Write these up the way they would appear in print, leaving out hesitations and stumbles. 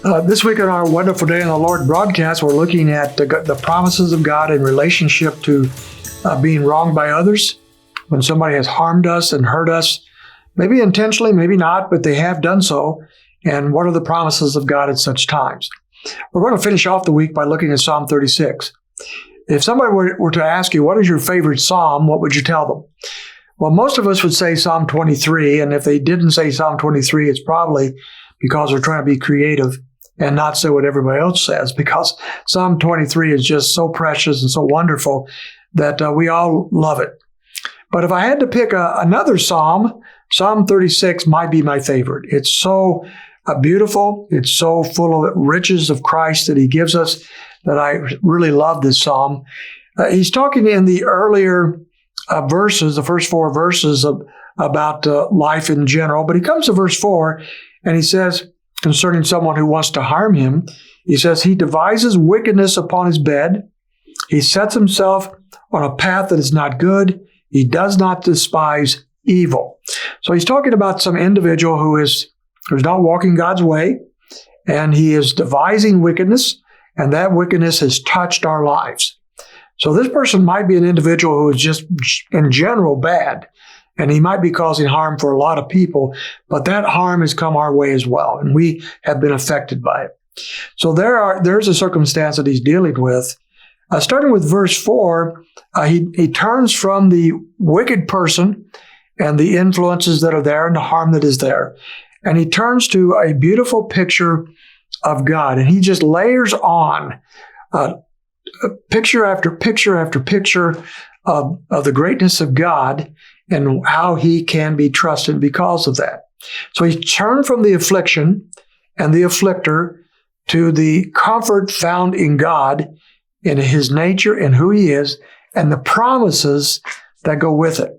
This week on our Wonderful Day in the Lord broadcast, we're looking at the promises of God in relationship to being wronged by others. When somebody has harmed us and hurt us, maybe intentionally, maybe not, but they have done so. And what are the promises of God at such times? We're going to finish off the week by looking at Psalm 36. If somebody were to ask you, what is your favorite psalm, what would you tell them? Well, most of us would say Psalm 23, and if they didn't say Psalm 23, it's probably because they're trying to be creative and not say what everybody else says, because Psalm 23 is just so precious and so wonderful that we all love it. But if I had to pick another psalm, Psalm 36 might be my favorite. It's so beautiful. It's so full of riches of Christ that he gives us that I really love this psalm. He's talking in the earlier verses, the first 4 verses about life in general, but he comes to verse 4 and he says, concerning someone who wants to harm him, he says, he devises wickedness upon his bed. He sets himself on a path that is not good. He does not despise evil. So he's talking about some individual who's not walking God's way, and he is devising wickedness, and that wickedness has touched our lives. So this person might be an individual who is just in general bad, and he might be causing harm for a lot of people, but that harm has come our way as well, and we have been affected by it. So there's a circumstance that he's dealing with. Starting with verse 4, he turns from the wicked person and the influences that are there and the harm that is there, and he turns to a beautiful picture of God, and he just layers on picture after picture after picture of the greatness of God and how he can be trusted because of that. So he turned from the affliction and the afflictor to the comfort found in God, in his nature and who he is, and the promises that go with it.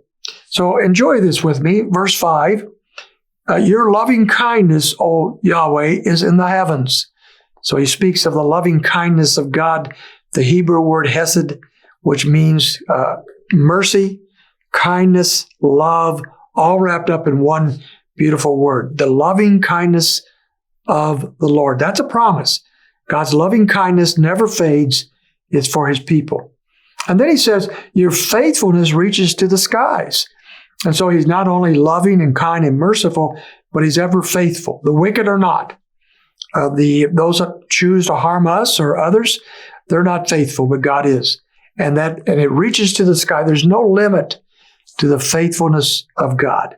So enjoy this with me. Verse 5, your loving kindness, O Yahweh, is in the heavens. So he speaks of the loving kindness of God, the Hebrew word hesed, which means mercy, kindness, love, all wrapped up in one beautiful word. The loving kindness of the Lord. That's a promise. God's loving kindness never fades. It's for his people. And then he says, your faithfulness reaches to the skies. And so he's not only loving and kind and merciful, but he's ever faithful. The wicked are not. Those that choose to harm us or others, they're not faithful, but God is. And it reaches to the sky. There's no limit to the faithfulness of God.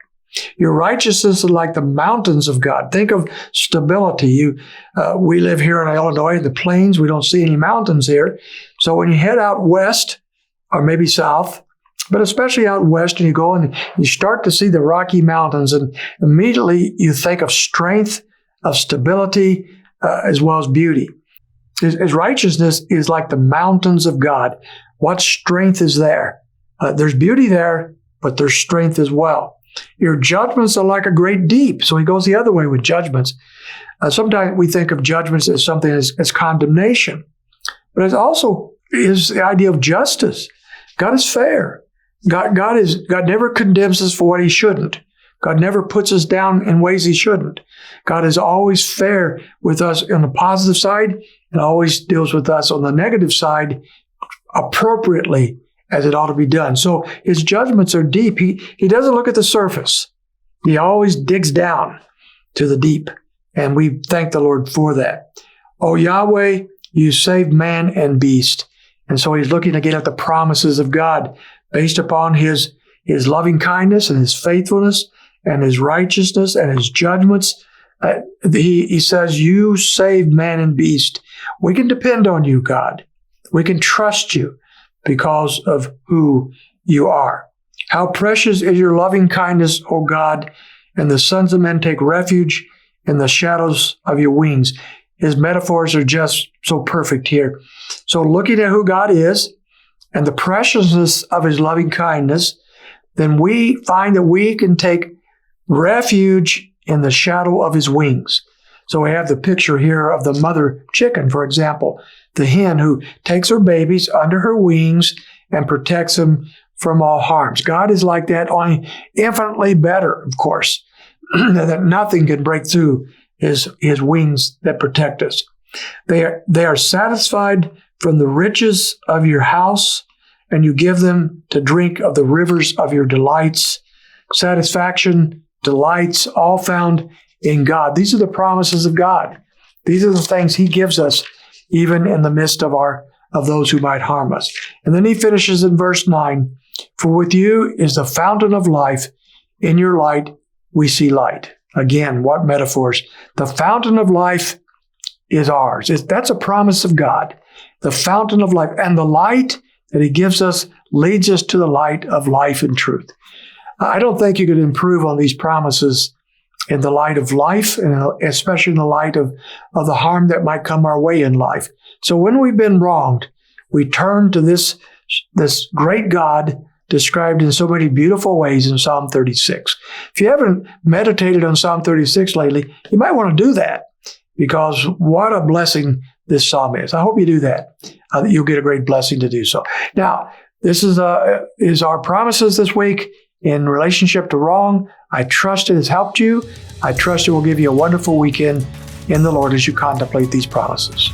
Your righteousness is like the mountains of God. Think of stability. We live here in Illinois, the plains. We don't see any mountains here. So when you head out west, or maybe south, but especially out west, and you go and you start to see the Rocky Mountains, and immediately you think of strength, of stability, as well as beauty. His righteousness is like the mountains of God. What strength is there? There's beauty there, but there's strength as well. Your judgments are like a great deep. So he goes the other way with judgments. Sometimes we think of judgments as something as condemnation, but it also is the idea of justice. God is fair. God never condemns us for what he shouldn't. God never puts us down in ways he shouldn't. God is always fair with us on the positive side and always deals with us on the negative side appropriately as it ought to be done. So his judgments are deep. He doesn't look at the surface. He always digs down to the deep. And we thank the Lord for that. Oh, Yahweh, you saved man and beast. And so he's looking again at the promises of God based upon his loving kindness and his faithfulness and his righteousness and his judgments. He says, you saved man and beast. We can depend on you, God. We can trust you because of who you are. How precious is your loving kindness, O God, and the sons of men take refuge in the shadows of your wings. His metaphors are just so perfect here. So looking at who God is and the preciousness of his loving kindness, then we find that we can take refuge in the shadow of his wings. So we have the picture here of the mother chicken, for example, the hen who takes her babies under her wings and protects them from all harms. God is like that, only infinitely better, of course, that nothing can break through his wings that protect us. They are satisfied from the riches of your house, and you give them to drink of the rivers of your delights. Satisfaction, delights, all found in God. These are the promises of God. These are the things he gives us, even in the midst of those who might harm us. And then he finishes in verse 9, for with you is the fountain of life. In your light we see light. Again, what metaphors. The fountain of life is ours. That's a promise of God. The fountain of life. And the light that he gives us leads us to the light of life and truth. I don't think you could improve on these promises in the light of life, and especially in the light of the harm that might come our way in life. So when we've been wronged, we turn to this great God described in so many beautiful ways in Psalm 36. If you haven't meditated on Psalm 36 lately, you might want to do that, because what a blessing this psalm is. I hope you do that. You'll get a great blessing to do so. Now, this is our promises this week in relationship to wrong. I trust it has helped you. I trust it will give you a wonderful weekend in the Lord as you contemplate these promises.